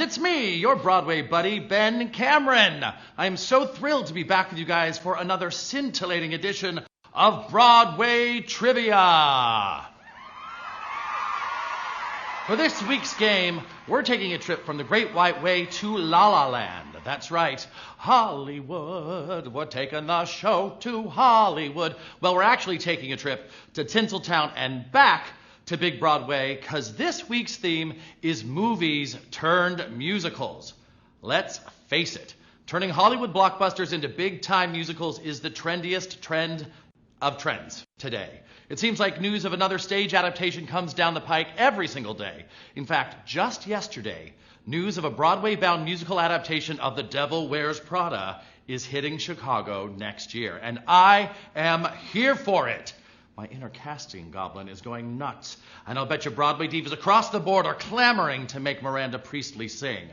it's me, your Broadway buddy, Ben Cameron. I'm so thrilled to be back with you guys for another scintillating edition of Broadway Trivia. For this week's game, we're taking a trip from the Great White Way to La La Land. That's right, Hollywood. We're taking the show to Hollywood. Well, we're actually taking a trip to Tinseltown and back to Big Broadway, because this week's theme is movies turned musicals. Let's face it, turning Hollywood blockbusters into big-time musicals is the trendiest trend of trends today. It seems like news of another stage adaptation comes down the pike every single day. In fact, just yesterday, news of a Broadway-bound musical adaptation of The Devil Wears Prada is hitting Chicago next year, and I am here for it. My inner casting goblin is going nuts, and I'll bet you Broadway divas across the board are clamoring to make Miranda Priestley sing.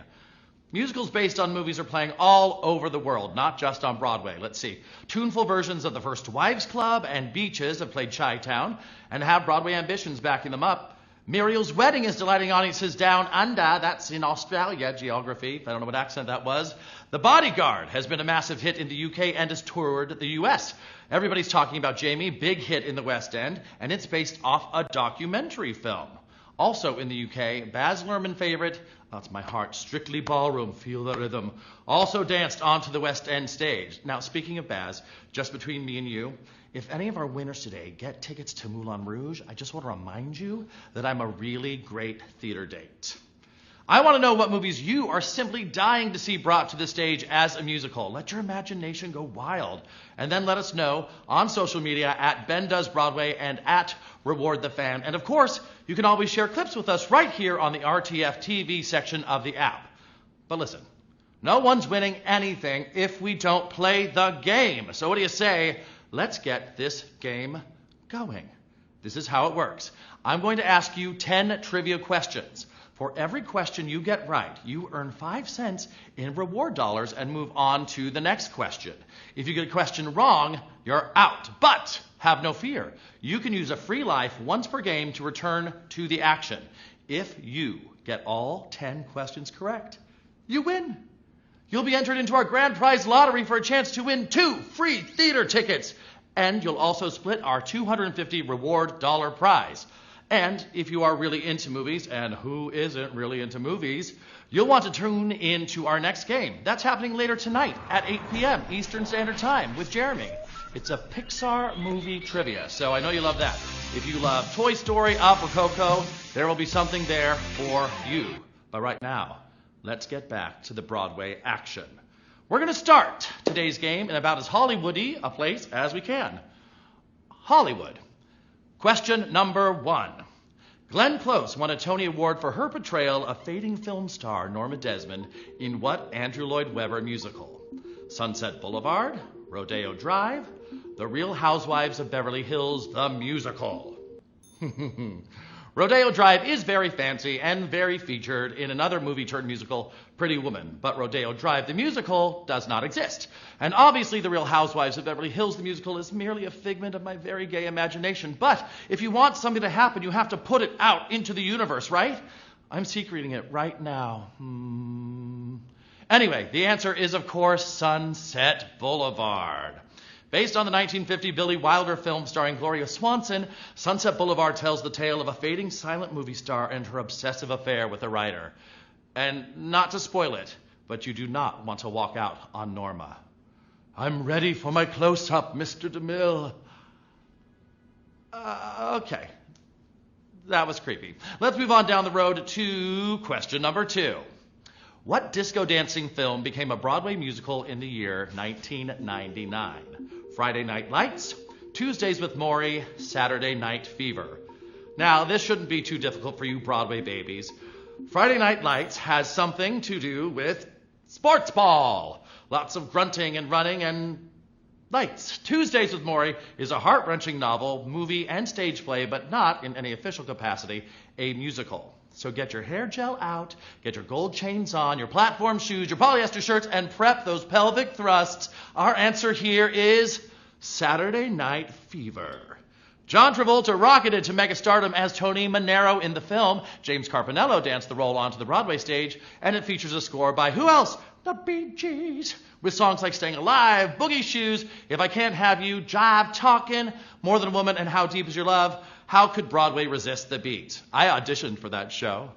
Musicals based on movies are playing all over the world, not just on Broadway. Let's see. Tuneful versions of The First Wives Club and Beaches have played Chi-Town and have Broadway ambitions backing them up. Muriel's Wedding is delighting audiences down under. That's in Australia, geography. I don't know what accent that was. The Bodyguard has been a massive hit in the UK and has toured the US. Everybody's talking about Jamie, big hit in the West End, and it's based off a documentary film. Also in the UK, Baz Luhrmann favorite, that's my heart, Strictly Ballroom, Feel the Rhythm, also danced onto the West End stage. Now, speaking of Baz, just between me and you, if any of our winners today get tickets to Moulin Rouge, I just want to remind you that I'm a really great theater date. I want to know what movies you are simply dying to see brought to the stage as a musical. Let your imagination go wild. And then let us know on social media at Ben Does Broadway and at Reward the Fan. And of course, you can always share clips with us right here on the RTF TV section of the app. But listen, no one's winning anything if we don't play the game. So what do you say? Let's get this game going. This is how it works. I'm going to ask you 10 trivia questions. For every question you get right, you earn 5 cents in reward dollars and move on to the next question. If you get a question wrong, you're out. But have no fear. You can use a free life once per game to return to the action. If you get all 10 questions correct, you win. You'll be entered into our grand prize lottery for a chance to win 2 free theater tickets. And you'll also split our $250 reward dollar prize. And if you are really into movies, and who isn't really into movies, you'll want to tune in to our next game. That's happening later tonight at 8 p.m. Eastern Standard Time with Jeremy. It's a Pixar movie trivia, so I know you love that. If you love Toy Story, Up, or Coco, there will be something there for you. But right now, let's get back to the Broadway action. We're going to start today's game in about as Hollywood-y a place as we can. Hollywood. Question number 1. Glenn Close won a Tony Award for her portrayal of fading film star Norma Desmond in what Andrew Lloyd Webber musical? Sunset Boulevard, Rodeo Drive, The Real Housewives of Beverly Hills, the musical. Rodeo Drive is very fancy and very featured in another movie turned musical, Pretty Woman. But Rodeo Drive, the musical, does not exist. And obviously, The Real Housewives of Beverly Hills, the musical, is merely a figment of my very gay imagination. But if you want something to happen, you have to put it out into the universe, right? I'm secreting it right now. Anyway, the answer is, of course, Sunset Boulevard. Based on the 1950 Billy Wilder film starring Gloria Swanson, Sunset Boulevard tells the tale of a fading silent movie star and her obsessive affair with a writer. And not to spoil it, but you do not want to walk out on Norma. I'm ready for my close-up, Mr. DeMille. Okay. That was creepy. Let's move on down the road to question number 2. What disco dancing film became a Broadway musical in the year 1999? Friday Night Lights, Tuesdays with Morrie, Saturday Night Fever. Now, this shouldn't be too difficult for you Broadway babies. Friday Night Lights has something to do with sports ball. Lots of grunting and running and lights. Tuesdays with Morrie is a heart-wrenching novel, movie, and stage play, but not, in any official capacity, a musical. So get your hair gel out, get your gold chains on, your platform shoes, your polyester shirts, and prep those pelvic thrusts. Our answer here is Saturday Night Fever. John Travolta rocketed to megastardom as Tony Manero in the film. James Carpinello danced the role onto the Broadway stage, and it features a score by who else? The Bee Gees, with songs like Staying Alive, Boogie Shoes, If I Can't Have You, Jive Talkin', More Than a Woman, and How Deep Is Your Love. How could Broadway resist the beat? I auditioned for that show.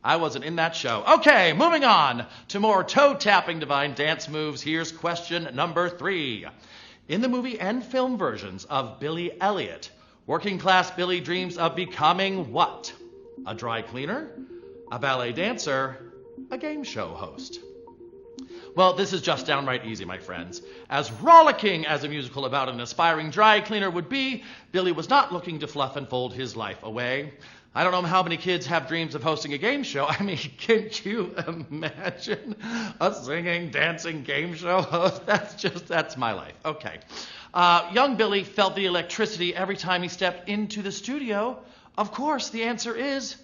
I wasn't in that show. Okay, moving on to more toe-tapping divine dance moves. Here's question number 3. In the movie and film versions of Billy Elliot, working-class Billy dreams of becoming what? A dry cleaner? A ballet dancer? A game show host? Well, this is just downright easy, my friends. As rollicking as a musical about an aspiring dry cleaner would be, Billy was not looking to fluff and fold his life away. I don't know how many kids have dreams of hosting a game show. I mean, can't you imagine a singing, dancing game show host? That's my life. Okay. Young Billy felt the electricity every time he stepped into the studio. Of course, the answer is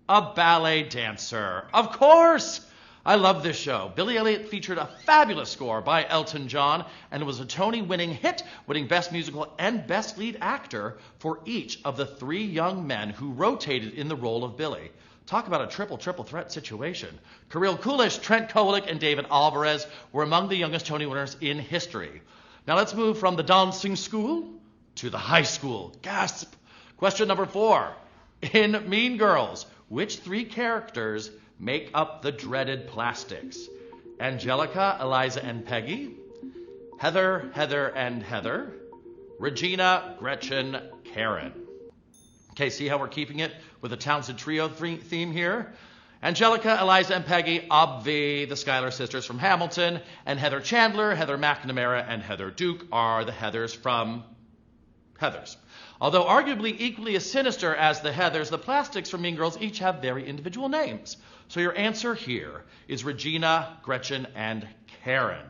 a ballet dancer. Of course! I love this show. Billy Elliot featured a fabulous score by Elton John, and it was a Tony-winning hit, winning Best Musical and Best Lead Actor for each of the 3 young men who rotated in the role of Billy. Talk about a triple threat situation. Kirill Kulish, Trent Kowalik, and David Alvarez were among the youngest Tony winners in history. Now let's move from the dancing school to the high school. Gasp! Question number 4. In Mean Girls, which 3 characters make up the dreaded plastics? Angelica, Eliza, and Peggy? Heather, and Heather? Regina, Gretchen, Karen? Okay, see how we're keeping it with a Townsend Trio theme here? Angelica, Eliza, and Peggy, obvi, the Schuyler sisters from Hamilton, and Heather Chandler, Heather McNamara, and Heather Duke are the Heathers from Heathers. Although arguably equally as sinister as the Heathers, the plastics from Mean Girls each have very individual names. So your answer here is Regina, Gretchen, and Karen.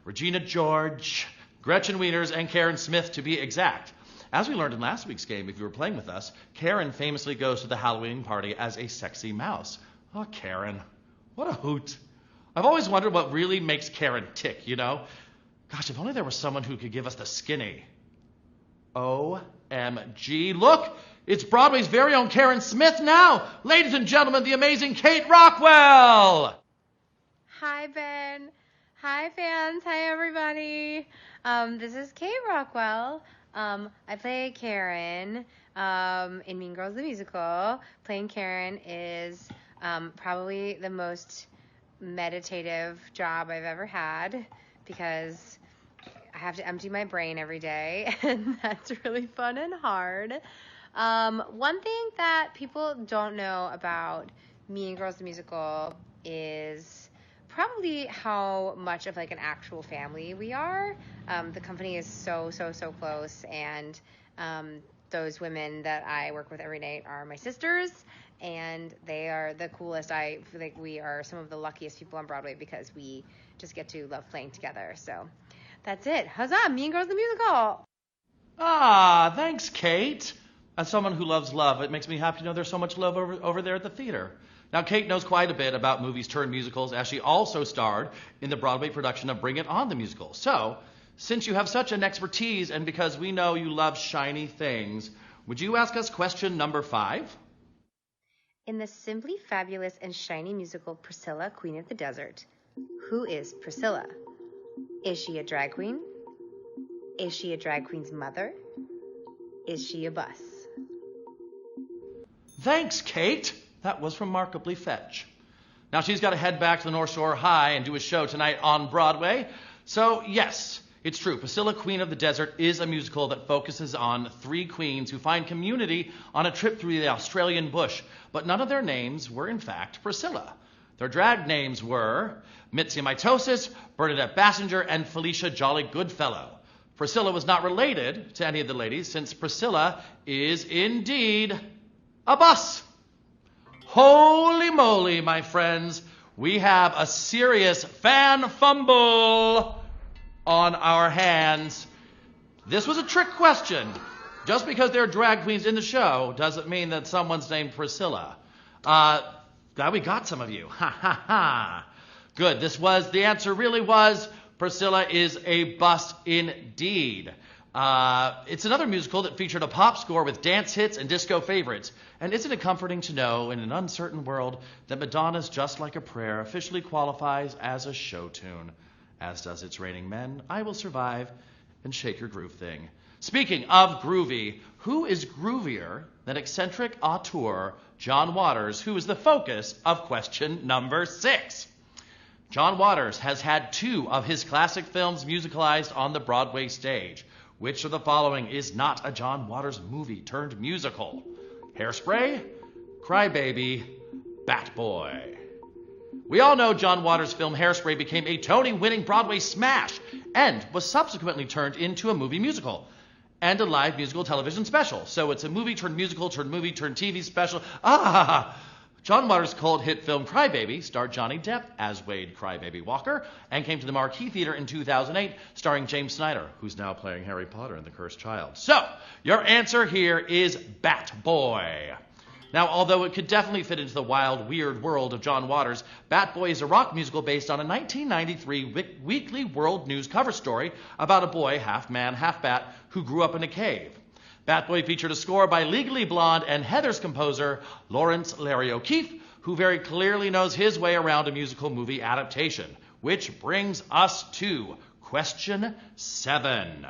Regina George, Gretchen Wieners, and Karen Smith to be exact. As we learned in last week's game, if you were playing with us, Karen famously goes to the Halloween party as a sexy mouse. Oh, Karen, what a hoot. I've always wondered what really makes Karen tick, you know? Gosh, if only there was someone who could give us the skinny. OMG, look! It's Broadway's very own Karen Smith now. Ladies and gentlemen, the amazing Kate Rockwell. Hi, Ben. Hi, fans. Hi, everybody. This is Kate Rockwell. I play Karen in Mean Girls the Musical. Playing Karen is probably the most meditative job I've ever had because I have to empty my brain every day, and that's really fun and hard. One thing that people don't know about Mean Girls the Musical is probably how much of like an actual family we are. The company is so close, and those women that I work with every night are my sisters, and they are the coolest. I feel like we are some of the luckiest people on Broadway because we just get to love playing together. So that's it. Huzzah, Mean Girls the Musical. Ah, thanks, Kate. As someone who loves love, it makes me happy to know there's so much love over there at the theater. Now, Kate knows quite a bit about movies turned musicals, as she also starred in the Broadway production of Bring It On the musical. So, since you have such an expertise, and because we know you love shiny things, would you ask us question number 5? In the simply fabulous and shiny musical Priscilla, Queen of the Desert, who is Priscilla? Is she a drag queen? Is she a drag queen's mother? Is she a bus? Thanks, Kate. That was remarkably fetch. Now she's got to head back to the North Shore High and do a show tonight on Broadway. So, yes, it's true. Priscilla, Queen of the Desert is a musical that focuses on 3 queens who find community on a trip through the Australian bush. But none of their names were, in fact, Priscilla. Their drag names were Mitzi Mitosis, Bernadette Bassinger, and Felicia Jolly Goodfellow. Priscilla was not related to any of the ladies, since Priscilla is indeed a bus. Holy moly, my friends, we have a serious fan fumble on our hands. This was a trick question. Just because there are drag queens in the show doesn't mean that someone's named Priscilla. Glad we got some of you. Ha ha ha. Good. The answer really was Priscilla is a bust indeed. It's another musical that featured a pop score with dance hits and disco favorites. And isn't it comforting to know in an uncertain world that Madonna's Just Like a Prayer officially qualifies as a show tune? As does It's Raining Men, I Will Survive, and Shake Your Groove Thing. Speaking of groovy, who is groovier than eccentric auteur John Waters, who is the focus of question number 6? John Waters has had 2 of his classic films musicalized on the Broadway stage. Which of the following is not a John Waters movie turned musical? Hairspray, Crybaby, Bat Boy. We all know John Waters' film Hairspray became a Tony-winning Broadway smash and was subsequently turned into a movie musical and a live musical television special. So it's a movie turned musical turned movie turned TV special. John Waters' cult hit film Crybaby starred Johnny Depp as Wade Crybaby Walker and came to the Marquee Theater in 2008 starring James Snyder, who's now playing Harry Potter and the Cursed Child. So, your answer here is Bat Boy. Now, although it could definitely fit into the wild, weird world of John Waters, Bat Boy is a rock musical based on a 1993 Weekly World News cover story about a boy, half man, half bat, who grew up in a cave. Bat Boy featured a score by Legally Blonde and Heather's composer, Lawrence Larry O'Keefe, who very clearly knows his way around a musical movie adaptation. Which brings us to question 7.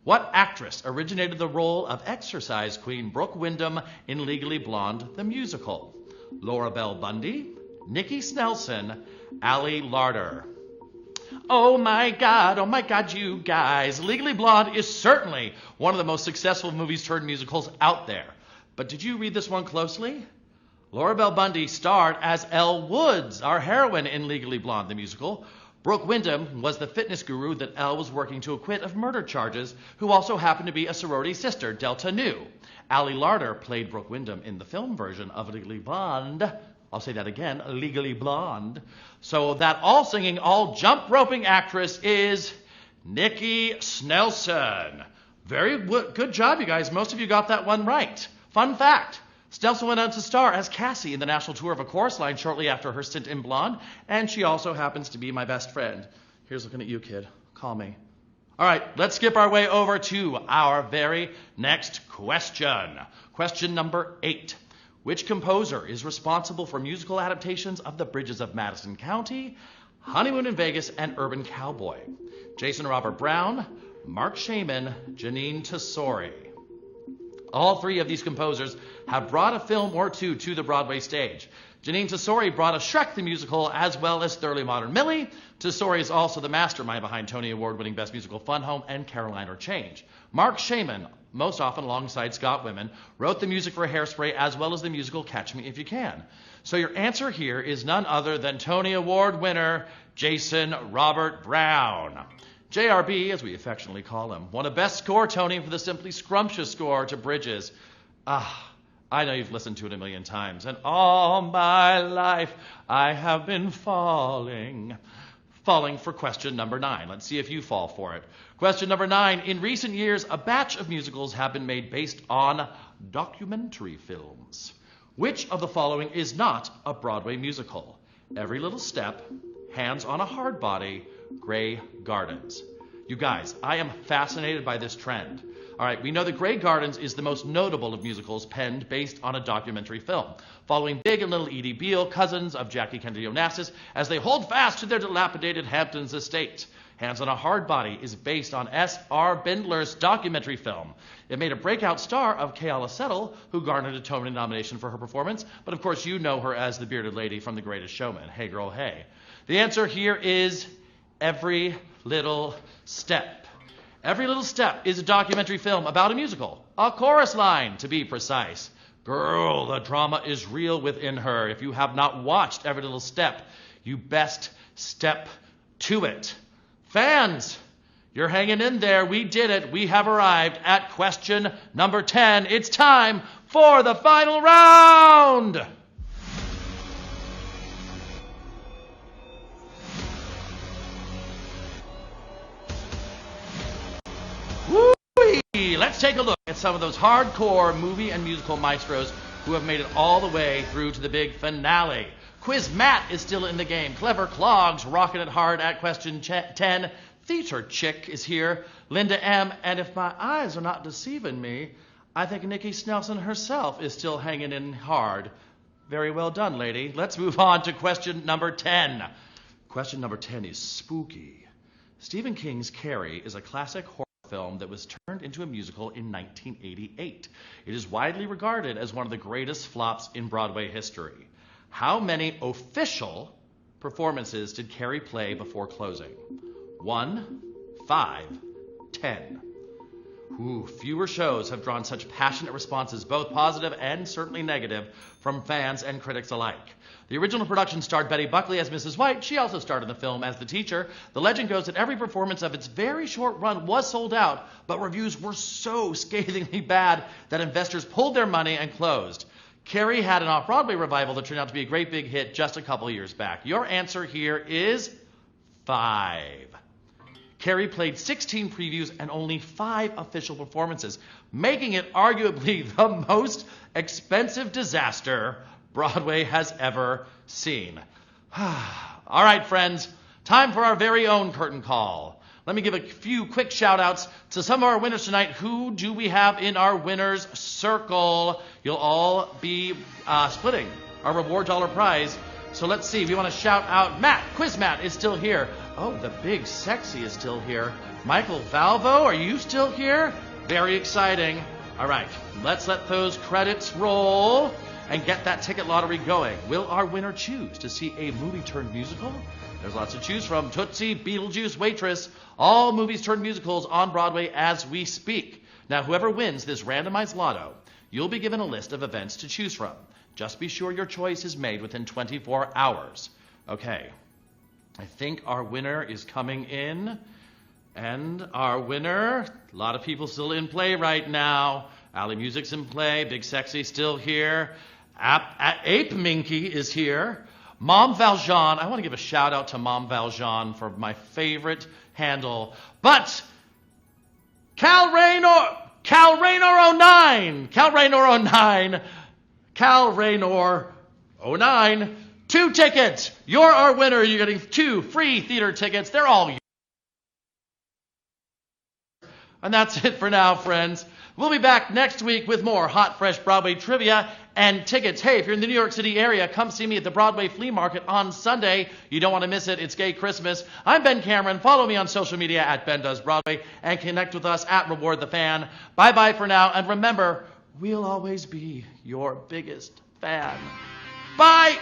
What actress originated the role of exercise queen Brooke Wyndham in Legally Blonde, the musical? Laura Bell Bundy, Nikki Snelson, Allie Larder. Oh my God, you guys. Legally Blonde is certainly one of the most successful movies turned musicals out there. But did you read this one closely? Laura Bell Bundy starred as Elle Woods, our heroine in Legally Blonde, the musical. Brooke Wyndham was the fitness guru that Elle was working to acquit of murder charges, who also happened to be a sorority sister, Delta Nu. Allie Larder played Brooke Wyndham in the film version of Legally Blonde. I'll say that again, Legally Blonde. So that all-singing, all-jump-roping actress is Nikki Snelson. Very good job, you guys. Most of you got that one right. Fun fact, Snelson went on to star as Cassie in the national tour of A Chorus Line shortly after her stint in Blonde, and she also happens to be my best friend. Here's looking at you, kid. Call me. All right, let's skip our way over to our very next question. Question number 8. Which composer is responsible for musical adaptations of The Bridges of Madison County, Honeymoon in Vegas, and Urban Cowboy? Jason Robert Brown, Mark Shaman, Janine Tesori. All 3 of these composers have brought a film or 2 to the Broadway stage. Janine Tesori brought a Shrek the Musical as well as Thoroughly Modern Millie. Tesori is also the mastermind behind Tony Award-winning Best Musical Fun Home and Caroline or Change. Mark Shaman, most often alongside Scott Wiman, wrote the music for Hairspray as well as the musical Catch Me If You Can. So your answer here is none other than Tony Award winner Jason Robert Brown. JRB, as we affectionately call him, won a Best Score Tony for the simply scrumptious score to Bridges. I know you've listened to it a million times, and all my life I have been falling for question number 9. Let's see if you fall for it. Question number 9. In recent years, a batch of musicals have been made based on documentary films. Which of the following is not a Broadway musical? Every Little Step, Hands on a Hard Body, Grey Gardens. You guys, I am fascinated by this trend. All right, we know that Grey Gardens is the most notable of musicals penned based on a documentary film, following Big and Little Edie Beale, cousins of Jackie Kennedy Onassis, as they hold fast to their dilapidated Hamptons estate. Hands on a Hard Body is based on S.R. Bindler's documentary film. It made a breakout star of Keala Settle, who garnered a Tony nomination for her performance, but of course you know her as the bearded lady from The Greatest Showman. Hey girl, hey. The answer here is Every Little Step. Every Little Step is a documentary film about a musical, A Chorus Line to be precise. Girl, the drama is real within her. If you have not watched Every Little Step, you best step to it. Fans, you're hanging in there. We did it. We have arrived at question number 10. It's time for the final round. Woo-wee. Let's take a look at some of those hardcore movie and musical maestros who have made it all the way through to the big finale. Quiz Matt is still in the game. Clever Clogs rocking it hard at question 10. theater chick is here, Linda M. And if my eyes are not deceiving me, I think Nikki Snelson herself is still hanging in hard. Very well done, lady. Let's move on to question number 10. Question number 10 is spooky. Stephen King's Carrie is a classic horror film that was turned into a musical in 1988. It is widely regarded as one of the greatest flops in Broadway history. How many official performances did Carrie play before closing? 1, 5, 10. Fewer shows have drawn such passionate responses, both positive and certainly negative, from fans and critics alike. The original production starred Betty Buckley as Mrs. White. She also starred in the film as the teacher. The legend goes that every performance of its very short run was sold out, but reviews were so scathingly bad that investors pulled their money and closed. Carrie had an off-Broadway revival that turned out to be a great big hit just a couple years back. Your answer here is 5. Carrie played 16 previews and only 5 official performances, making it arguably the most expensive disaster Broadway has ever seen. All right, friends, time for our very own curtain call. Let me give a few quick shout-outs to some of our winners tonight. Who do we have in our winner's circle? You'll all be splitting our reward dollar prize. So let's see. We want to shout out Matt. Quiz Matt is still here. Oh, the big sexy is still here. Michael Valvo, are you still here? Very exciting. All right, let's let those credits roll and get that ticket lottery going. Will our winner choose to see a movie turned musical? There's lots to choose from. Tootsie, Beetlejuice, Waitress, all movies turned musicals on Broadway as we speak. Now, whoever wins this randomized lotto, you'll be given a list of events to choose from. Just be sure your choice is made within 24 hours. Okay, I think our winner is coming in. And our winner, a lot of people still in play right now. Alley Music's in play, Big Sexy still here. Ape Minky is here. Mom Valjean, I want to give a shout out to Mom Valjean for my favorite handle. But Cal Raynor 09, 2 tickets. You're our winner. You're getting 2 free theater tickets. They're all yours. And that's it for now, friends. We'll be back next week with more hot, fresh Broadway trivia and tickets. Hey, if you're in the New York City area, come see me at the Broadway Flea Market on Sunday. You don't want to miss it. It's Gay Christmas. I'm Ben Cameron. Follow me on social media at Ben Does Broadway and connect with us at Reward the Fan. Bye-bye for now. And remember, we'll always be your biggest fan. Bye!